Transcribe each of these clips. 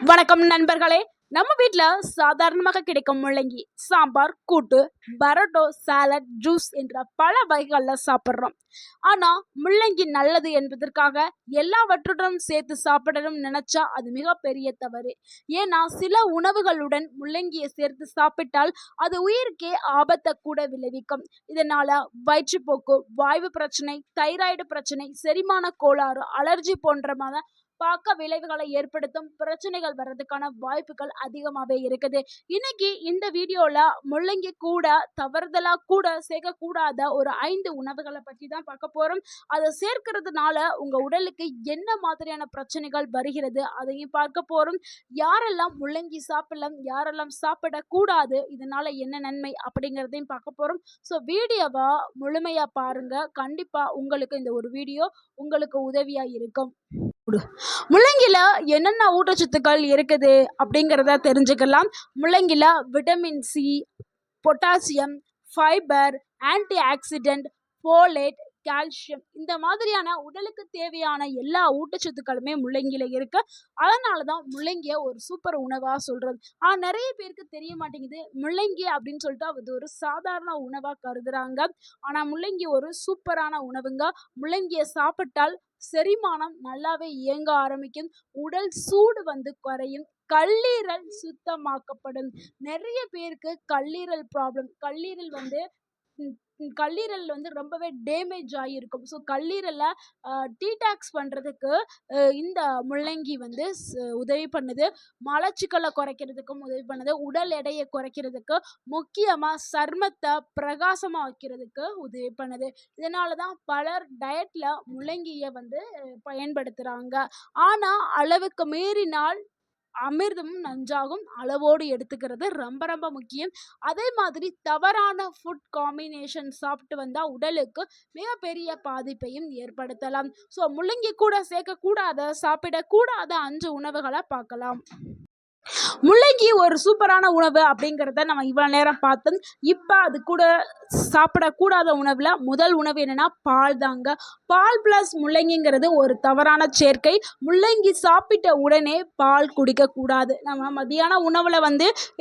வணக்கம் நண்பர்களே. நம்ம வீட்டில் சாதாரணமாக கிடைக்கும் முள்ளங்கி சாம்பார், கூட்டு, பரோட்டோ, சாலட், ஜூஸ் என்ற பல வகைகளில் சாப்பிட்றோம். ஆனால் முள்ளங்கி நல்லது என்பதற்காக எல்லாவற்றுடன் சேர்த்து சாப்பிடணும் நினைச்சா அது மிகப்பெரிய தவறு. ஏன்னா சில உணவுகளுடன் முள்ளங்கியை சேர்த்து சாப்பிட்டால் அது உயிருக்கே ஆபத்தை கூட விளைவிக்கும். இதனால வயிற்றுப்போக்கு, வாய்வு பிரச்சனை, தைராய்டு பிரச்சனை, செரிமான கோளாறு, அலர்ஜி போன்ற பார்க்க விளைவுகளை ஏற்படுத்தும் பிரச்சனைகள் வர்றதுக்கான வாய்ப்புகள் அதிகமாகவே இருக்குது. இன்னைக்கு இந்த வீடியோவில் முள்ளங்கி கூட தவறுதலா கூட சேர்க்கக்கூடாத ஒரு 5 உணவுகளை பற்றி தான் பார்க்க போகிறோம். அதை சேர்க்கிறதுனால உங்கள் உடலுக்கு என்ன மாதிரியான பிரச்சனைகள் வருகிறது அதையும் பார்க்க போகிறோம். யாரெல்லாம் முள்ளங்கி சாப்பிடலாம், யாரெல்லாம் சாப்பிடக்கூடாது, இதனால் என்ன நன்மை அப்படிங்கிறதையும் பார்க்க போகிறோம். ஸோ வீடியோவை முழுமையாக பாருங்கள். கண்டிப்பாக உங்களுக்கு இந்த ஒரு வீடியோ உங்களுக்கு உதவியாக இருக்கும். முள்ளங்கில என்னென்ன ஊட்டச்சத்துக்கள் இருக்குது அப்படிங்கிறத தெரிஞ்சுக்கலாம். முள்ளங்கில vitamin C, potassium, fibre, antioxidant, folate, calcium இந்த மாதிரியான உடலுக்கு தேவையான எல்லா ஊட்டச்சத்துக்களுமே முள்ளங்கில இருக்கு. அதனால தான் முள்ளங்கிய ஒரு சூப்பர் உணவா சொல்றது. நிறைய பேருக்கு தெரிய மாட்டேங்குது. முள்ளங்கி அப்படின்னு சொல்லிட்டு அது ஒரு சாதாரண உணவா கருதுறாங்க. ஆனா முள்ளங்கி ஒரு சூப்பரான உணவுங்க. முள்ளங்கியை சாப்பிட்டால் செரிமானம் நல்லாவே இயங்க ஆரம்பிக்கும். உடல் சூடு குறையும். கல்லீரல் சுத்தமாக்கப்படும். நிறைய பேருக்கு கல்லீரல் ப்ராப்ளம், கல்லீரல் ரொம்பவே டேமேஜ் ஆகியிருக்கும். ஸோ கல்லீரலை டீடாக்ஸ் பண்ணுறதுக்கு இந்த முள்ளங்கி உதவி பண்ணுது. மலச்சிக்கலை குறைக்கிறதுக்கும் உதவி பண்ணுது. உடல் எடையை குறைக்கிறதுக்கு, முக்கியமாக சர்மத்தை பிரகாசமாக வைக்கிறதுக்கு உதவி பண்ணுது. இதனால தான் பலர் டயட்டில் முள்ளங்கியை பயன்படுத்துகிறாங்க. ஆனால் அளவுக்கு மீறினால் அமிர்தமும் நஞ்சாகும். அளவோடு எடுத்துக்கிறது ரொம்ப ரொம்ப முக்கியம். அதே மாதிரி தவறான ஃபுட் காம்பினேஷன் சாப்பிட்டு வந்தால் உடலுக்கு மிகப்பெரிய பாதிப்பையும் ஏற்படுத்தலாம். ஸோ முள்ளங்கி கூட சேர்க்கக்கூடாத, சாப்பிடக்கூடாத 5 உணவுகளை பார்க்கலாம். முள்ளங்கி ஒரு சூப்பரான உணவு அப்படிங்கிறத நம்ம இவ்வளோ நேரம் பார்த்தோம். இப்போ அது கூட சாப்பிடக்கூடாத உணவில் முதல் உணவு என்னென்னா பால் தாங்க. பால் ப்ளஸ் முள்ளங்கிங்கிறது ஒரு தவறான சேர்க்கை. முள்ளங்கி சாப்பிட்ட உடனே பால் குடிக்கக்கூடாது. நம்ம மதியான உணவில்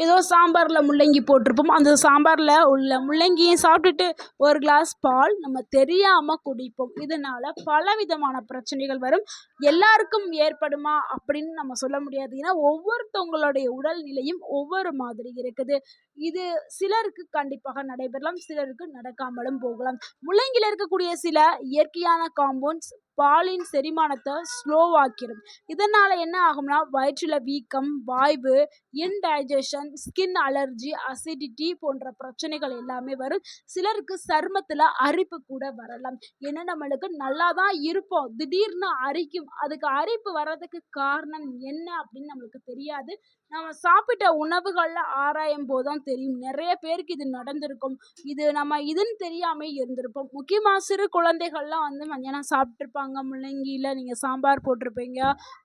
ஏதோ சாம்பாரில் முள்ளங்கி போட்டிருப்போம். அந்த சாம்பாரில் உள்ள முள்ளங்கியும் சாப்பிட்டுட்டு ஒரு கிளாஸ் பால் நம்ம தெரியாமல் குடிப்போம். இதனால் பலவிதமான பிரச்சனைகள் வரும். எல்லாருக்கும் ஏற்படுமா அப்படின்னு நம்ம சொல்ல முடியாது. ஏன்னா ஒவ்வொருத்தவங்களுடைய உடல்நிலையும் ஒவ்வொரு மாதிரி இருக்குது. இது சிலருக்கு கண்டிப்பாக நடைபெறலாம், சிலருக்கு நடக்காமலும் போகலாம். முள்ளங்கில இருக்கக்கூடிய சில இயற்கையான காம்பவுண்ட்ஸ் பாலின் செரிமானத்தை ஸ்லோவாக்கிறது. இதனால் என்ன ஆகும்னா வயிற்றில் வீக்கம், வாய்வு, இன்டைஜஷன், ஸ்கின் அலர்ஜி, அசிடிட்டி போன்ற பிரச்சனைகள் எல்லாமே வரும். சிலருக்கு சருமத்தில் அரிப்பு கூட வரலாம். ஏன்னா நம்மளுக்கு நல்லா தான் இருப்போம், திடீர்னு அரிக்கும். அதுக்கு அரிப்பு வர்றதுக்கு காரணம் என்ன அப்படின்னு நம்மளுக்கு தெரியாது. நம்ம சாப்பிட்ட உணவுகளில் ஆராயும் போதுதான் தெரியும். நிறைய பேருக்கு இது நடந்திருக்கும். நம்ம இதுன்னு தெரியாமல் இருந்திருப்போம். முக்கியமாக சிறு குழந்தைகள்லாம் மத்தியானம் சாப்பிட்ருப்பாங்க. முள்ளங்கியில் நீங்கள் சாம்பார் போட்டிருப்பீங்க,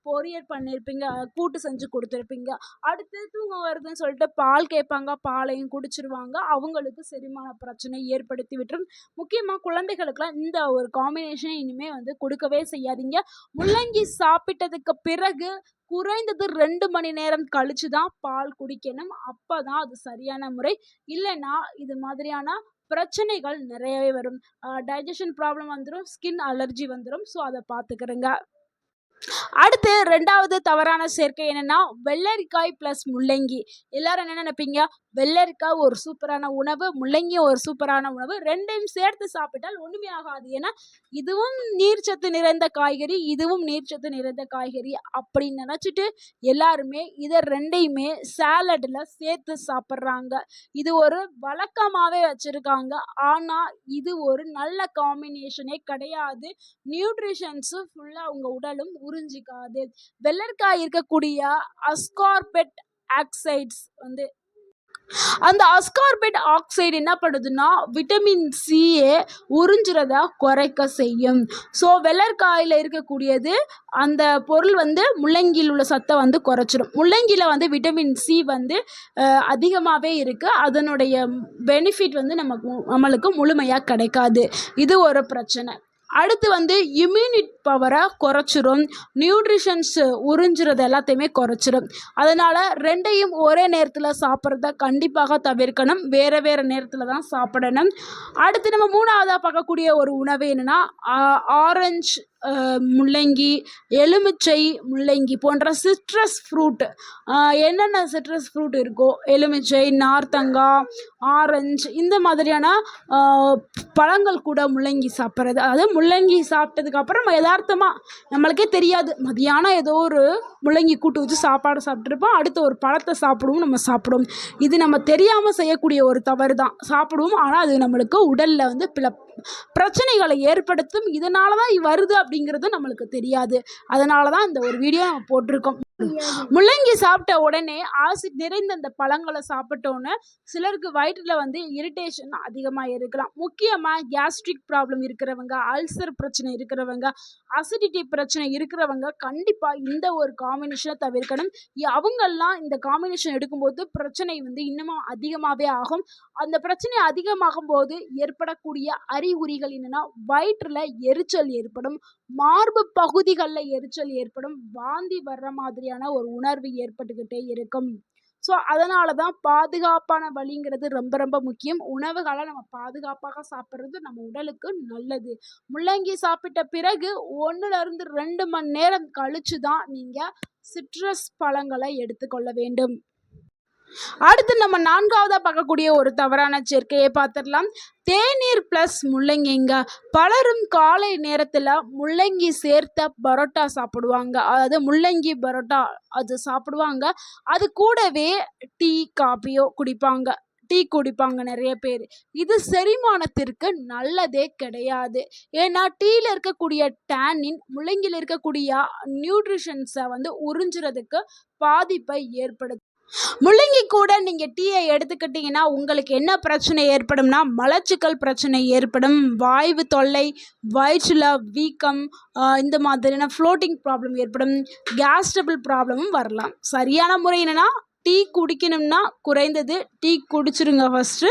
பொரியல் பண்ணியிருப்பீங்க, கூட்டு செஞ்சு கொடுத்துருப்பீங்க. அடுத்து தூக்கம் வருதுன்னு சொல்லிட்டு பால் கேட்பாங்க, பாலையும் குடிச்சிருவாங்க. அவங்களுக்கு செரிமான பிரச்சனை ஏற்படுத்தி விட்டுரும். முக்கியமாக குழந்தைகளுக்கெல்லாம் இந்த ஒரு காம்பினேஷன் இனிமேல் கொடுக்கவே செய்யாதீங்க. முள்ளங்கி சாப்பிட்டதுக்கு பிறகு குறைந்தது 2 மணி நேரம் கழிச்சு தான் பால் குடிக்கணும். அப்போ தான் அது சரியான முறை. இல்லைன்னா இது மாதிரியான பிரச்சனைகள் நிறையவே வரும். டைஜஷன் ப்ராப்ளம் வந்துடும், ஸ்கின் அலர்ஜி வந்துடும். ஸோ அதை பார்த்துக்கிறேங்க. அடுத்து 2வது தவறான சேர்க்கை என்னன்னா வெள்ளரிக்காய் ப்ளஸ் முள்ளங்கி. எல்லாரும் என்ன நினைப்பீங்க? வெள்ளரிக்காய் ஒரு சூப்பரான உணவு, முள்ளங்கியும் ஒரு சூப்பரான உணவு, 2யும் சேர்த்து சாப்பிட்டால் ஒன்றுமே ஆகாது. ஏன்னா இதுவும் நீர்ச்சத்து நிறைந்த காய்கறி, இதுவும் நீர்ச்சத்து நிறைந்த காய்கறி அப்படின்னு நினச்சிட்டு எல்லாருமே இதை 2யுமே சாலடில் சேர்த்து சாப்பிட்றாங்க. இது ஒரு வழக்கமாகவே வச்சுருக்காங்க. ஆனால் இது ஒரு நல்ல காம்பினேஷனே கிடையாது. நியூட்ரிஷன்ஸு ஃபுல்லாக உங்கள் உடலும் உறிஞ்சிக்காது. வெள்ளரிக்காய் இருக்கக்கூடிய அஸ்கார்பெட் ஆக்சைட்ஸ் அந்த அஸ்கார்பெட் ஆக்சைடு என்ன பண்ணுதுன்னா விட்டமின் சியை உறிஞ்சுறத குறைக்க செய்யும். ஸோ வெள்ளரிக்காயில் இருக்கக்கூடியது அந்த பொருள் முள்ளங்கியில் உள்ள சத்தை குறைச்சிடும். முள்ளங்கியில் விட்டமின் சி அதிகமாகவே இருக்குது. அதனுடைய பெனிஃபிட் நம்மளுக்கு முழுமையாக கிடைக்காது. இது ஒரு பிரச்சனை. அடுத்து வந்து இம்யூனிட் பவரை குறைச்சிரும், நியூட்ரிஷன்ஸ் உறிஞ்சுறது எல்லாத்தையுமே குறைச்சிரும். அதனால் ரெண்டையும் ஒரே நேரத்தில் சாப்பிட்றத கண்டிப்பாக தவிர்க்கணும், வேறு வேறு நேரத்தில் தான் சாப்பிடணும். அடுத்து நம்ம மூணாவதாக பார்க்கக்கூடிய ஒரு உணவு என்னென்னா ஆரஞ்சு, முள்ளங்கி, எலுமிச்சை, முள்ளங்கி போன்ற சிட்ரஸ் ஃப்ரூட். என்னென்ன சிட்ரஸ் ஃப்ரூட் இருக்கோ, எலுமிச்சை, நார்த்தங்காய், ஆரஞ்சு, இந்த மாதிரியான பழங்கள் கூட முள்ளங்கி சாப்பிட்றது. அதாவது முள்ளங்கி சாப்பிட்டதுக்கப்புறம் நம்ம யதார்த்தமாக நம்மளுக்கே தெரியாது, மதியானம் ஏதோ ஒரு முள்ளங்கி கூட்டு வச்சு சாப்பாடு சாப்பிட்ருப்போம், அடுத்து ஒரு பழத்தை சாப்பிடுவோம். இது நம்ம தெரியாமல் செய்யக்கூடிய ஒரு தவறு தான். சாப்பிடுவோம், ஆனால் அது நம்மளுக்கு உடலில் வந்து பிரச்சனைகளை ஏற்படுத்தும். இதனால தான் வருது அப்படிங்கிறது நம்மளுக்கு தெரியாது. அதனால தான் இந்த ஒரு வீடியோ நம்ம போட்டிருக்கோம். முள்ளங்கி சாப்பிட்ட உடனே ஆசிட் நிறைந்த அந்த பழங்களை சாப்பிட்டோன்னே சிலருக்கு வயிற்றில் வந்து இரிட்டேஷன் அதிகமாக இருக்கலாம். முக்கியமாக கேஸ்ட்ரிக் ப்ராப்ளம் இருக்கிறவங்க, அல்சர் பிரச்சனை இருக்கிறவங்க, அசிடிட்டி பிரச்சனை இருக்கிறவங்க கண்டிப்பாக இந்த ஒரு காம்பினேஷனை தவிர்க்கணும். அவங்கெல்லாம் இந்த காம்பினேஷன் எடுக்கும்போது பிரச்சனை வந்து இன்னமும் அதிகமாகவே ஆகும். அந்த பிரச்சனை அதிகமாகும் போது ஏற்படக்கூடிய அறிகுறிகள் என்னென்னா, வயிற்றில் எரிச்சல் ஏற்படும், மார்பு பகுதிகளில் எரிச்சல் ஏற்படும், வாந்தி வர்ற மாதிரியான ஒரு உணர்வு ஏற்பட்டுக்கிட்டே இருக்கும். ஸோ அதனால தான் பாதுகாப்பான வழிங்கிறது ரொம்ப ரொம்ப முக்கியம். உணவுகளை நம்ம பாதுகாப்பாக சாப்பிட்றது நம்ம உடலுக்கு நல்லது. முள்ளங்கி சாப்பிட்ட பிறகு 1லேருந்து 2 மணி நேரம் கழித்து தான் நீங்கள் சிட்ரஸ் பழங்களை எடுத்துக்கொள்ள வேண்டும். அடுத்து நம்ம 4ஆவதாக பார்க்கக்கூடிய ஒரு தவறான சேர்க்கையை பார்த்துடலாம். தேநீர் ப்ளஸ் முள்ளங்கிங்க. பலரும் காலை நேரத்தில் முள்ளங்கி சேர்த்த பரோட்டா சாப்பிடுவாங்க, அதாவது முள்ளங்கி பரோட்டா அது சாப்பிடுவாங்க. அது கூடவே டீ காப்பியோ குடிப்பாங்க நிறைய பேர். இது செரிமானத்திற்கு நல்லதே கிடையாது. ஏன்னா டீயில் இருக்கக்கூடிய டேனின் முள்ளங்கியில் இருக்கக்கூடிய நியூட்ரிஷன்ஸை வந்து உறிஞ்சுறதுக்கு பாதிப்பை ஏற்படுத்தும். முள்ளங்கி கூட நீங்கள் டீயை எடுத்துக்கிட்டிங்கன்னா உங்களுக்கு என்ன பிரச்சனை ஏற்படும்னா, மலச்சிக்கல் பிரச்சனை ஏற்படும், வாய்வு தொல்லை, வயிற்றில் வீக்கம், இந்த மாதிரியான ஃப்ளோட்டிங் ப்ராப்ளம் ஏற்படும், கேஸ் ட்ரபிள் ப்ராப்ளமும் வரலாம். சரியான முறை என்னென்னா, டீ குடிக்கணும்னா குறைந்தது டீ குடிச்சிருங்க ஃபஸ்ட்டு.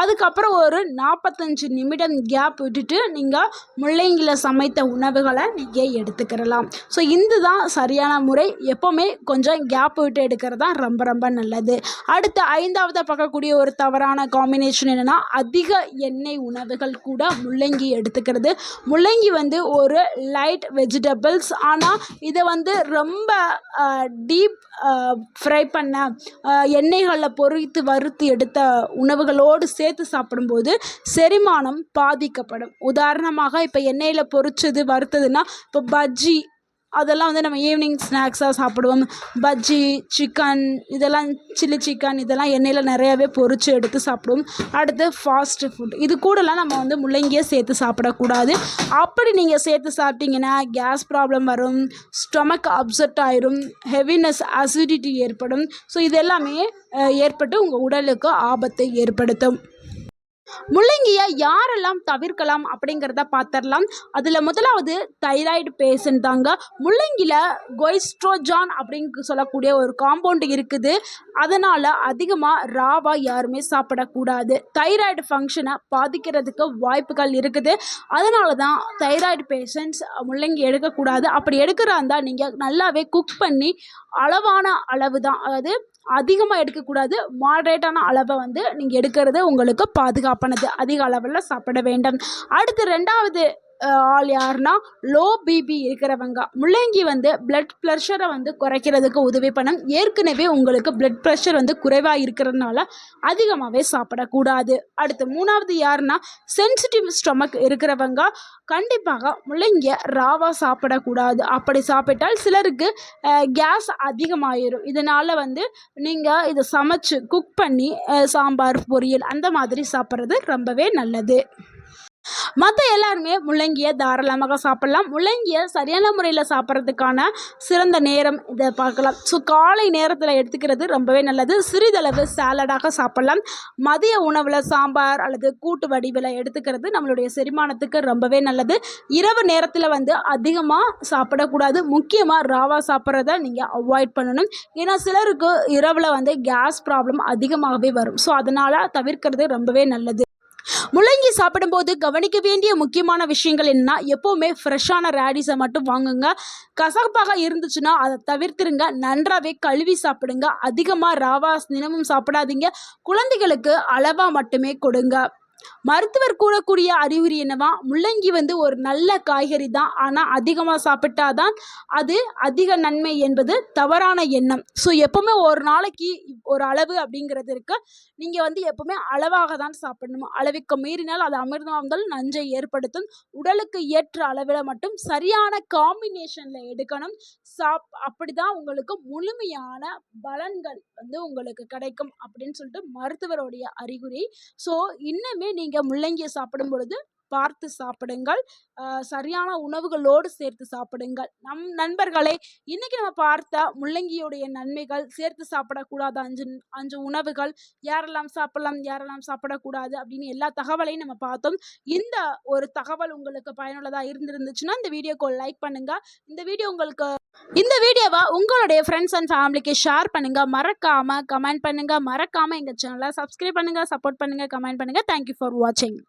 அதுக்கப்புறம் ஒரு 45 நிமிடம் கேப் விட்டுட்டு நீங்கள் முள்ளங்கியில் சமைத்த உணவுகளை நீங்கள் எடுத்துக்கிறலாம். ஸோ இதுதான் சரியான முறை. எப்போவுமே கொஞ்சம் கேப் விட்டு எடுக்கிறது தான் ரொம்ப ரொம்ப நல்லது. அடுத்து 5ஆவதாக பார்க்கக்கூடிய ஒரு தவறான காம்பினேஷன் என்னென்னா, அதிக எண்ணெய் உணவுகள் கூட முள்ளங்கி எடுத்துக்கிறது. முள்ளங்கி வந்து ஒரு லைட் வெஜிடபிள்ஸ், ஆனால் இதை வந்து ரொம்ப டீப் ஃப்ரை பண்ண எண்ணெய்களில் பொரித்து வறுத்து எடுத்த உணவுகளோடு சேர்த்து சாப்பிடும்போது செரிமானம் பாதிக்கப்படும். உதாரணமாக இப்போ எண்ணெயில் பொரிச்சது வறுத்ததுன்னா, இப்போ பஜ்ஜி அதெல்லாம் வந்து நம்ம ஈவினிங் ஸ்நாக்ஸாக சாப்பிடுவோம். பஜ்ஜி, சிக்கன், இதெல்லாம் சில்லி சிக்கன், இதெல்லாம் எண்ணெயில் நிறையாவே பொரித்து எடுத்து சாப்பிடுவோம். அடுத்து ஃபாஸ்ட் ஃபுட், இது கூடலாம் நம்ம வந்து முள்ளங்கியை சேர்த்து சாப்பிடக்கூடாது. அப்படி நீங்கள் சேர்த்து சாப்பிட்டீங்கன்னா கேஸ் ப்ராப்ளம் வரும், ஸ்டொமக் அப்செட் ஆயிரும், ஹெவினஸ், அசிடிட்டி ஏற்படும். ஸோ இது எல்லாமே ஏற்பட்டு உங்கள் உடலுக்கு ஆபத்தை ஏற்படுத்தும். முள்ளங்கியை யாரெல்லாம் தவிர்க்கலாம் அப்படிங்கிறத பார்த்துடலாம். அதில் முதலாவது தைராய்டு பேஷண்ட் தாங்க. முள்ளங்கியில் கொய்ஸ்ட்ரோஜான் அப்படின்னு சொல்லக்கூடிய ஒரு காம்பவுண்ட் இருக்குது. அதனால் அதிகமாக ராவாக யாருமே சாப்பிடக்கூடாது. தைராய்டு ஃபங்க்ஷனை பாதிக்கிறதுக்கு வாய்ப்புகள் இருக்குது. அதனால தான் தைராய்டு பேஷண்ட்ஸ் முள்ளங்கி எடுக்கக்கூடாது. அப்படி எடுக்கிறா இருந்தால் நீங்கள் நல்லாவே குக் பண்ணி அளவான அளவு தான், அதாவது அதிகமாக எடுக்கக்கூடாது, மாடரேட்டான அளவை வந்து நீங்கள் எடுக்கிறது உங்களுக்கு பாதுகாப்பானது. அதிக அளவில் சாப்பிட வேண்டும். அடுத்து 2வது ஆள் யாருன்னா, லோ பிபி இருக்கிறவங்க. முள்ளங்கி வந்து பிளட் ப்ரெஷரை வந்து குறைக்கிறதுக்கு உதவி பண்ணும். ஏற்கனவே உங்களுக்கு பிளட் ப்ரெஷர் வந்து குறைவாக இருக்கிறதுனால அதிகமாகவே சாப்பிடக்கூடாது. அடுத்து 3வது யாருன்னா, சென்சிட்டிவ் ஸ்டொமக் இருக்கிறவங்க கண்டிப்பாக முள்ளங்கியை ராவாக சாப்பிடக்கூடாது. அப்படி சாப்பிட்டால் சிலருக்கு கேஸ் அதிகமாகிடும். இதனால் வந்து நீங்கள் இதை சமைச்சு குக் பண்ணி சாம்பார், பொரியல் அந்த மாதிரி சாப்பிட்றது ரொம்பவே நல்லது. மற்ற எல்லாருமே முள்ளங்கியை தாராளமாக சாப்பிட்லாம். முள்ளங்கியை சரியான முறையில் சாப்பிட்றதுக்கான சிறந்த நேரம் இதை பார்க்கலாம். ஸோ காலை நேரத்தில் எடுத்துக்கிறது ரொம்பவே நல்லது. சிறிதளவு சாலடாக சாப்பிட்லாம். மதிய உணவில் சாம்பார் அல்லது கூட்டு வடிவில் எடுத்துக்கிறது நம்மளுடைய செரிமானத்துக்கு ரொம்பவே நல்லது. இரவு நேரத்தில் வந்து அதிகமாக சாப்பிடக்கூடாது. முக்கியமாக ராவா சாப்பிட்றத நீங்கள் அவாய்ட் பண்ணணும். ஏன்னா சிலருக்கு இரவில் வந்து கேஸ் ப்ராப்ளம் அதிகமாகவே வரும். ஸோ அதனால் தவிர்க்கிறது ரொம்பவே நல்லது. முள்ளங்கி சாப்பிடும்போது கவனிக்க வேண்டிய முக்கியமான விஷயங்கள் என்னன்னா, எப்போவுமே ஃப்ரெஷ்ஷான ரேடிஸை மட்டும் வாங்குங்க. கசப்பாக இருந்துச்சுன்னா அதை தவிர்த்துருங்க. நன்றாவே கழுவி சாப்பிடுங்க. அதிகமாக ராவா தினமும் சாப்பிடாதீங்க. குழந்தைகளுக்கு அளவாக மட்டுமே கொடுங்க. மருத்துவர் கூறக்கூடிய அறிகுறி என்னவா, முள்ளங்கி வந்து ஒரு நல்ல காய்கறி தான், ஆனால் அதிகமாக சாப்பிட்டாதான் அது அதிக நன்மை என்பது தவறான எண்ணம். ஸோ எப்போவுமே ஒரு நாளைக்கு ஒரு அளவு அப்படிங்கிறது இருக்கு. நீங்கள் வந்து எப்போவுமே அளவாக தான் சாப்பிடணும். அளவுக்கு மீறினால் அது அமிர்தமாதல் நஞ்சை ஏற்படுத்தும். உடலுக்கு ஏற்ற அளவில் மட்டும் சரியான காம்பினேஷனில் எடுக்கணும். அப்படி தான் உங்களுக்கு முழுமையான பலன்கள் வந்து உங்களுக்கு கிடைக்கும் அப்படின்னு சொல்லிட்டு மருத்துவருடைய அறிகுறி. ஸோ இன்னுமே நீங்கள் முள்ளங்கியை சாப்பிடும் பொழுது பார்த்து சாப்பிடுங்கள். சரியான உணவுகளோடு சேர்த்து சாப்பிடுங்கள். நண்பர்களே, இன்னைக்கு நம்ம பார்த்த முள்ளங்கியுடைய நன்மைகள், சேர்த்து சாப்பிடக்கூடாத 5 உணவுகள், யாரெல்லாம் சாப்பிடலாம் யாரெல்லாம் சாப்பிடக்கூடாது அப்படின்னு எல்லா தகவலையும் நம்ம பார்த்தோம். இந்த ஒரு தகவல் உங்களுக்கு பயனுள்ளதாக இருந்துச்சுன்னா இந்த வீடியோக்கு லைக் பண்ணுங்க. இந்த வீடியோவை உங்களுடைய ஃப்ரெண்ட்ஸ் அண்ட் ஃபேமிலிக்கு ஷேர் பண்ணுங்க. மறக்காம கமெண்ட் பண்ணுங்க. மறக்காம எங்க சேனலை சப்ஸ்கிரைப் பண்ணுங்க, சப்போர்ட் பண்ணுங்க, கமெண்ட் பண்ணுங்க. தேங்க்யூ ஃபார் வாட்சிங்.